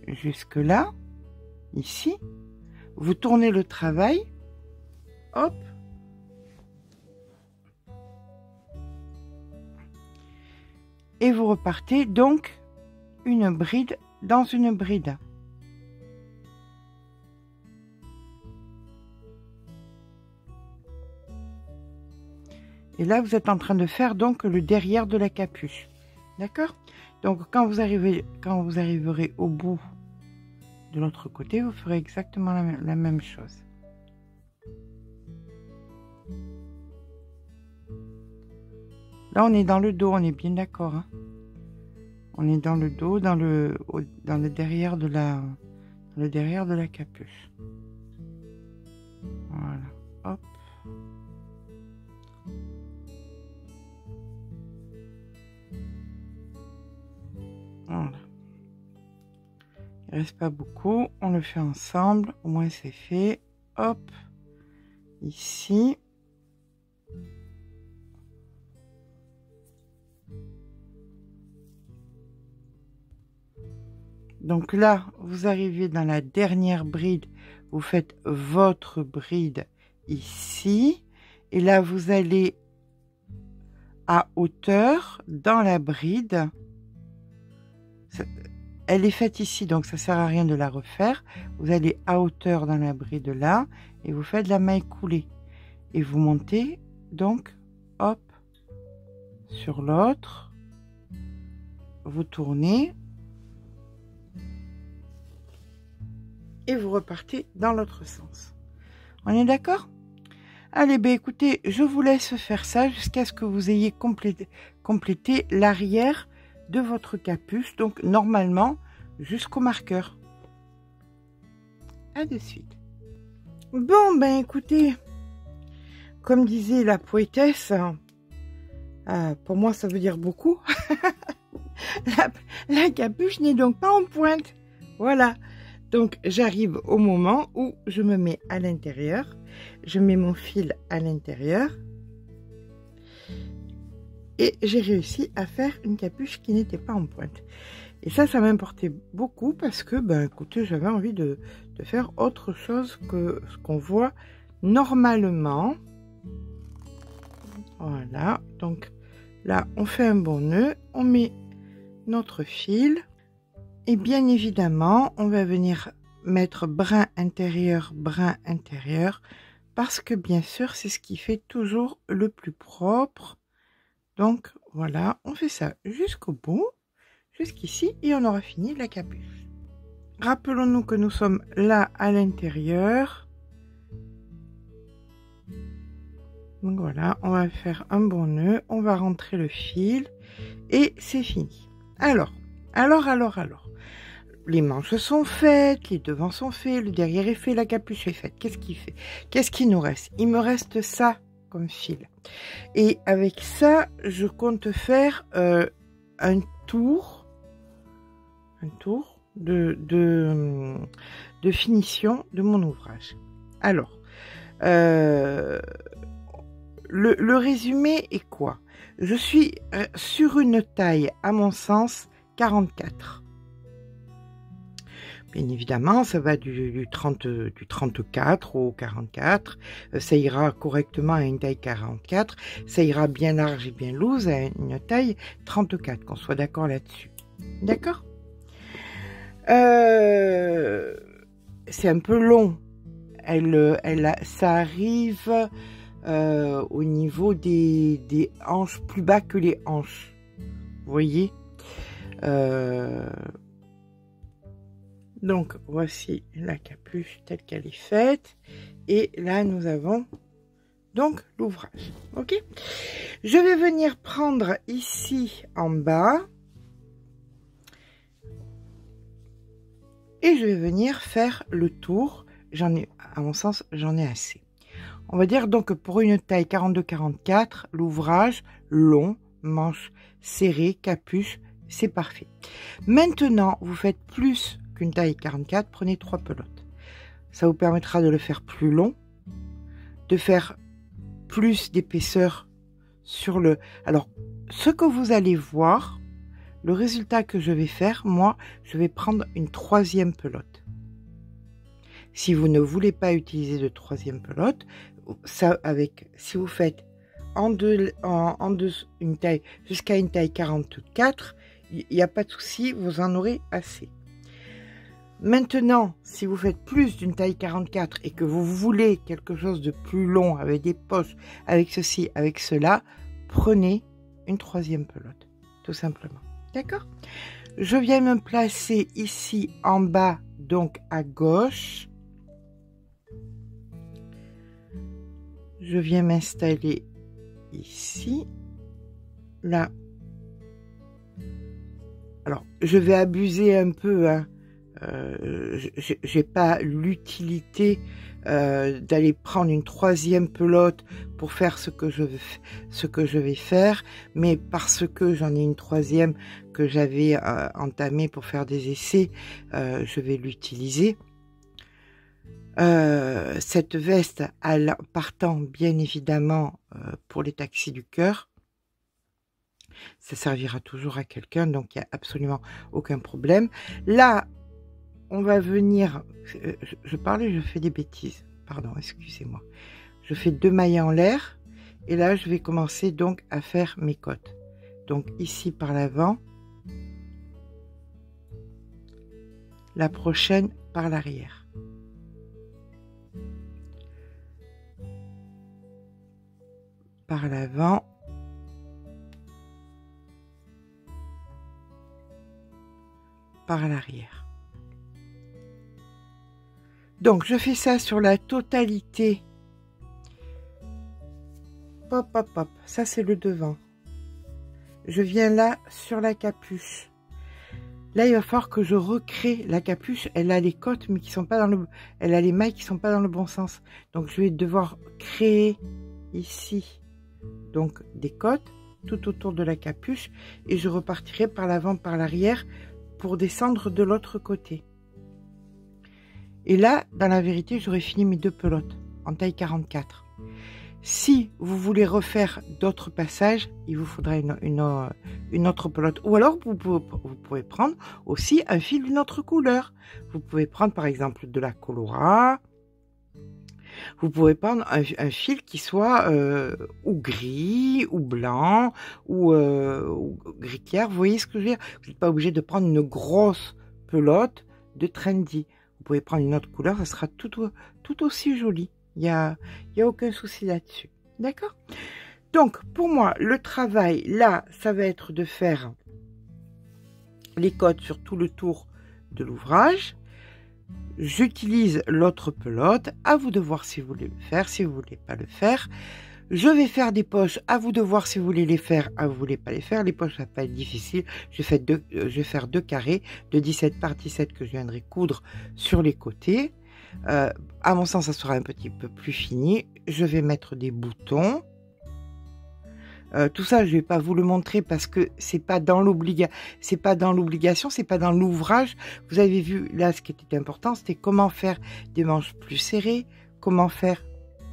jusque là, ici, vous tournez le travail, hop, et vous repartez donc une bride dans une bride. Et là, vous êtes en train de faire donc le derrière de la capuche. D'accord? Donc, quand vous arriverez au bout de l'autre côté, vous ferez exactement la même chose. Là, on est dans le dos, on est bien d'accord. Hein? On est dans le dos, dans le derrière de la capuche. Voilà. Hop. Voilà. Il reste pas beaucoup, on le fait ensemble, au moins c'est fait. Hop, ici. Donc là, vous arrivez dans la dernière bride, vous faites votre bride ici. Et là, vous allez à hauteur dans la bride. Elle est faite ici, donc ça sert à rien de la refaire. Vous allez à hauteur dans la bride là et vous faites la maille coulée. Et vous montez donc, hop, sur l'autre. Vous tournez. Et vous repartez dans l'autre sens. On est d'accord? Allez, ben écoutez, je vous laisse faire ça jusqu'à ce que vous ayez complété l'arrière de votre capuche, donc normalement jusqu'au marqueur. À de suite. Bon, ben écoutez, comme disait la poétesse, pour moi ça veut dire beaucoup, la capuche n'est donc pas en pointe. Voilà. Donc, j'arrive au moment où je me mets à l'intérieur. Je mets mon fil à l'intérieur. Et j'ai réussi à faire une capuche qui n'était pas en pointe. Et ça m'importait beaucoup parce que, ben, écoutez, j'avais envie de faire autre chose que ce qu'on voit normalement. Voilà. Donc, là, on fait un bon nœud. On met notre fil. Et bien évidemment, on va venir mettre brin intérieur, parce que bien sûr, c'est ce qui fait toujours le plus propre. Donc voilà, on fait ça jusqu'au bout, jusqu'ici, et on aura fini la capuche. Rappelons-nous que nous sommes là à l'intérieur. Donc voilà, on va faire un bon nœud, on va rentrer le fil, et c'est fini. Alors. Les manches sont faites, les devants sont faits, le derrière est fait, la capuche est faite. Qu'est-ce qu'il fait? Qu'est-ce qu'il nous reste? Il me reste ça comme fil. Et avec ça, je compte faire un tour de finition de mon ouvrage. Alors, le résumé est quoi? Je suis sur une taille, à mon sens, 44. Bien évidemment, ça va du 34 au 44. Ça ira correctement à une taille 44. Ça ira bien large et bien loose à une taille 34, qu'on soit d'accord là-dessus. D'accord? C'est un peu long. Ça arrive au niveau des hanches, plus bas que les hanches. Vous voyez? Donc, voici la capuche telle qu'elle est faite. Et là, nous avons donc l'ouvrage. Ok? Je vais venir prendre ici en bas. Et je vais venir faire le tour. À mon sens, j'en ai assez. On va dire donc pour une taille 42-44, l'ouvrage long, manche serrée, capuche, c'est parfait. Maintenant, vous faites plus qu'une taille 44, prenez 3 pelotes. Ça vous permettra de le faire plus long, de faire plus d'épaisseur sur le... Alors, ce que vous allez voir, le résultat que je vais faire, moi, je vais prendre une 3e pelote. Si vous ne voulez pas utiliser de troisième pelote, ça si vous faites en deux une taille jusqu'à une taille 44, il n'y a pas de souci, vous en aurez assez. Maintenant, si vous faites plus d'une taille 44 et que vous voulez quelque chose de plus long, avec des poches, avec ceci, avec cela, prenez une troisième pelote, tout simplement. D'accord? Je viens me placer ici en bas, donc à gauche. Je viens m'installer ici, là. Alors, je vais abuser un peu, hein. J'ai pas l'utilité d'aller prendre une troisième pelote pour faire ce que je vais faire, mais parce que j'en ai une troisième que j'avais entamée pour faire des essais, je vais l'utiliser. Cette veste, partant bien évidemment pour les taxis du cœur, ça servira toujours à quelqu'un, donc il n'y a absolument aucun problème. Là, on va venir, je parlais, je fais des bêtises, pardon, excusez-moi. Je fais 2 mailles en l'air, et là, je vais commencer donc à faire mes côtes. Donc ici par l'avant, la prochaine par l'arrière. Par l'avant, par l'arrière. Donc je fais ça sur la totalité. Hop, hop, hop. Ça c'est le devant. Je viens là sur la capuche. Là il va falloir que je recrée la capuche. Elle a les côtes mais qui sont pas dans le. Elle a les mailles qui sont pas dans le bon sens. Donc je vais devoir créer ici donc des côtes tout autour de la capuche et je repartirai par l'avant, par l'arrière pour descendre de l'autre côté. Et là, dans la vérité, j'aurais fini mes 2 pelotes en taille 44. Si vous voulez refaire d'autres passages, il vous faudra une autre pelote. Ou alors, vous pouvez prendre aussi un fil d'une autre couleur. Vous pouvez prendre par exemple de la Colora. Vous pouvez prendre un fil qui soit ou gris, ou blanc, ou gris clair. Vous voyez ce que je veux dire? Vous n'êtes pas obligé de prendre une grosse pelote de trendy. Vous pouvez prendre une autre couleur, ça sera tout aussi joli. Il y a aucun souci là-dessus. D'accord? Donc, pour moi, le travail, là, ça va être de faire les côtes sur tout le tour de l'ouvrage. J'utilise l'autre pelote. À vous de voir si vous voulez le faire, si vous ne voulez pas le faire. Je vais faire des poches, à vous de voir si vous voulez les faire, à vous voulez pas les faire. Les poches, ça va pas être difficile. Je vais faire 2 carrés de 17 par 17 que je viendrai coudre sur les côtés. À mon sens, ça sera un petit peu plus fini. Je vais mettre des boutons. Tout ça, je vais pas vous le montrer parce que c'est pas dans l'obligation, c'est pas dans l'ouvrage. Vous avez vu là, ce qui était important, c'était comment faire des manches plus serrées, comment faire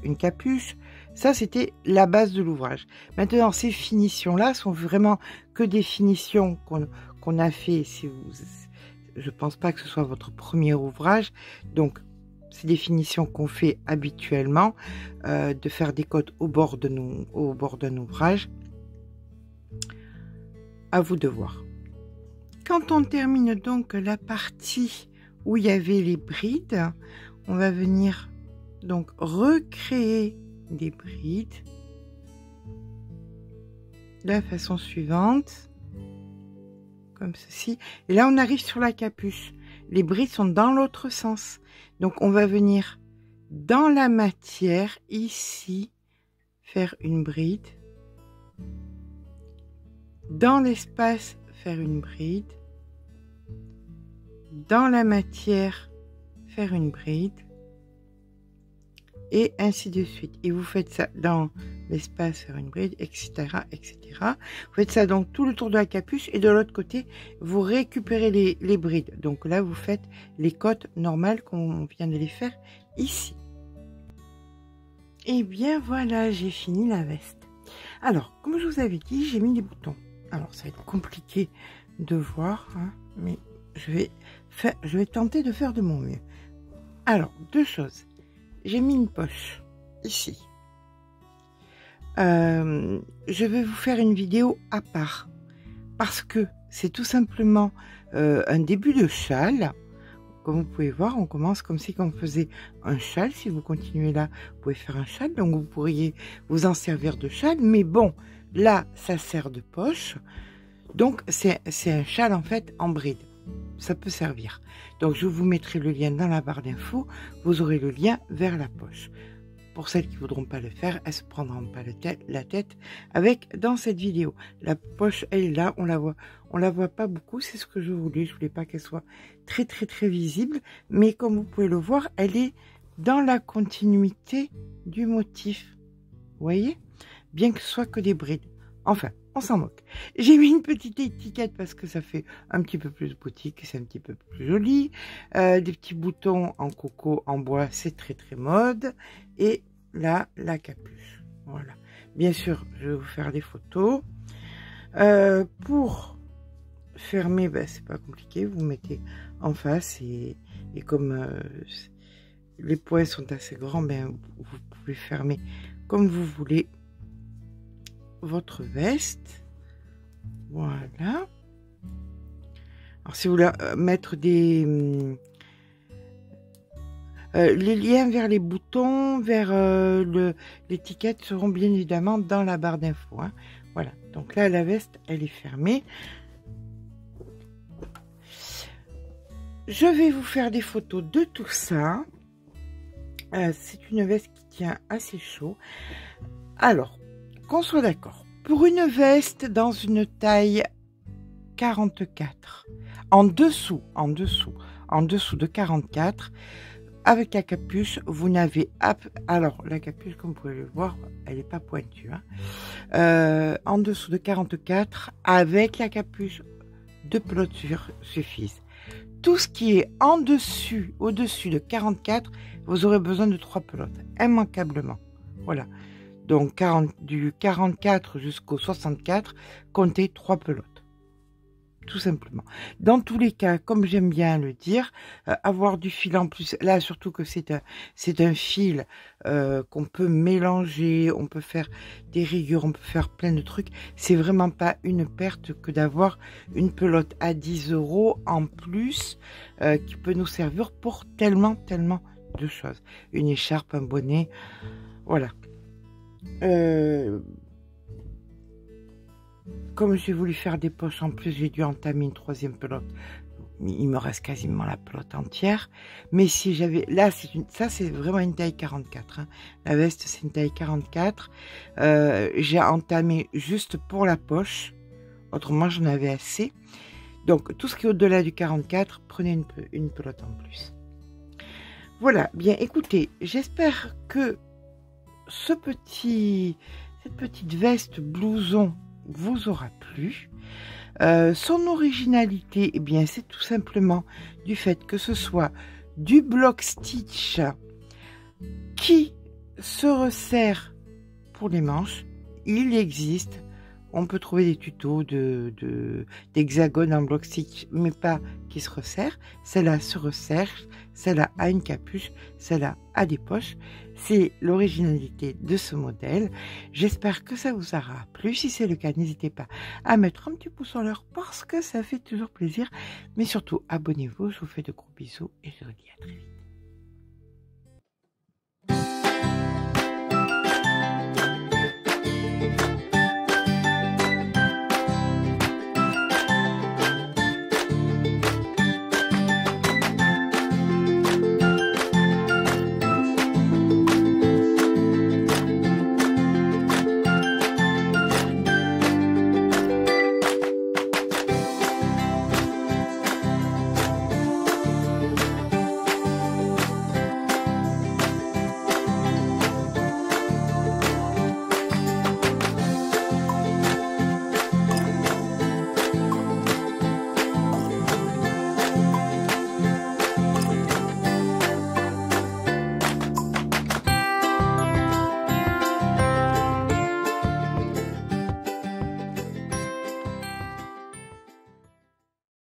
une capuche. Ça, c'était la base de l'ouvrage. Maintenant, ces finitions-là sont vraiment que des finitions qu'on a fait. Je pense pas que ce soit votre premier ouvrage. Donc, c'est des finitions qu'on fait habituellement, de faire des côtes au bord d'un ouvrage. À vous de voir. Quand on termine donc la partie où il y avait les brides, on va venir donc recréer des brides de la façon suivante, comme ceci. Et là, on arrive sur la capuche. Les brides sont dans l'autre sens. Donc, on va venir dans la matière, ici, faire une bride. Dans l'espace, faire une bride. Dans la matière, faire une bride. Et ainsi de suite. Et vous faites ça dans l'espace, faire une bride, etc., etc. Vous faites ça donc tout le tour de la capuche. Et de l'autre côté, vous récupérez les brides. Donc là, vous faites les côtes normales qu'on vient de les faire ici. Et bien voilà, j'ai fini la veste. Alors, comme je vous avais dit, j'ai mis des boutons. Alors, ça va être compliqué de voir, hein, mais je vais tenter de faire de mon mieux. Alors, deux choses. J'ai mis une poche ici. Je vais vous faire une vidéo à part parce que c'est tout simplement un début de châle. Comme vous pouvez voir, on commence comme si on faisait un châle. Si vous continuez là, vous pouvez faire un châle. Donc, vous pourriez vous en servir de châle. Mais bon, là, ça sert de poche. Donc, c'est un châle, en fait, en bride. Ça peut servir. Donc, je vous mettrai le lien dans la barre d'infos. Vous aurez le lien vers la poche. Pour celles qui ne voudront pas le faire, elles ne se prendront pas la tête avec dans cette vidéo. La poche, elle est là, on la voit pas beaucoup, c'est ce que je voulais. Je voulais pas qu'elle soit très visible, mais comme vous pouvez le voir, elle est dans la continuité du motif. Vous voyez? Bien que ce soit que des brides. Enfin, on s'en moque. J'ai mis une petite étiquette parce que ça fait un petit peu plus boutique, c'est un petit peu plus joli. Des petits boutons en coco, en bois, c'est très mode. Et là, la capuche. Voilà. Bien sûr, je vais vous faire des photos. Pour fermer, ben, c'est pas compliqué. Vous mettez en face et comme les points sont assez grands, ben, vous pouvez fermer comme vous voulez votre veste. Voilà. Alors, si vous voulez mettre des... les liens vers les boutons, vers l'étiquette seront bien évidemment dans la barre d'infos. Hein. Voilà. Donc là, la veste, elle est fermée. Je vais vous faire des photos de tout ça. C'est une veste qui tient assez chaud. Alors, qu'on soit d'accord. Pour une veste dans une taille 44, en dessous de 44, avec la capuche, vous n'avez... Alors, la capuche, comme vous pouvez le voir, elle n'est pas pointue. Hein. En dessous de 44, avec la capuche, 2 pelotes suffisent. Tout ce qui est en dessus, au-dessus de 44, vous aurez besoin de 3 pelotes, immanquablement. Voilà. Donc, du 44 jusqu'au 64, comptez 3 pelotes. Tout simplement. Dans tous les cas, comme j'aime bien le dire, avoir du fil en plus, là surtout que c'est un fil qu'on peut mélanger, on peut faire des rayures, on peut faire plein de trucs. C'est vraiment pas une perte que d'avoir une pelote à 10 € en plus qui peut nous servir pour tellement de choses. Une écharpe, un bonnet, voilà. Comme j'ai voulu faire des poches en plus, j'ai dû entamer une 3e pelote. Il me reste quasiment la pelote entière. Mais si j'avais... Là, ça, c'est vraiment une taille 44. Hein. La veste, c'est une taille 44. J'ai entamé juste pour la poche. Autrement, j'en avais assez. Donc, tout ce qui est au-delà du 44, prenez une pelote en plus. Voilà. Bien, écoutez, j'espère que cette petite veste blouson vous aura plu. Son originalité, eh bien, c'est tout simplement du fait que ce soit du block stitch qui se resserre pour les manches. Il existe, on peut trouver des tutos d'hexagone en block stitch, mais pas qui se resserre. Celle-là se resserre, celle-là a une capuche, celle-là a des poches. C'est l'originalité de ce modèle. J'espère que ça vous aura plu. Si c'est le cas, n'hésitez pas à mettre un petit pouce en l'air parce que ça fait toujours plaisir. Mais surtout, abonnez-vous. Je vous fais de gros bisous et je vous dis à très vite.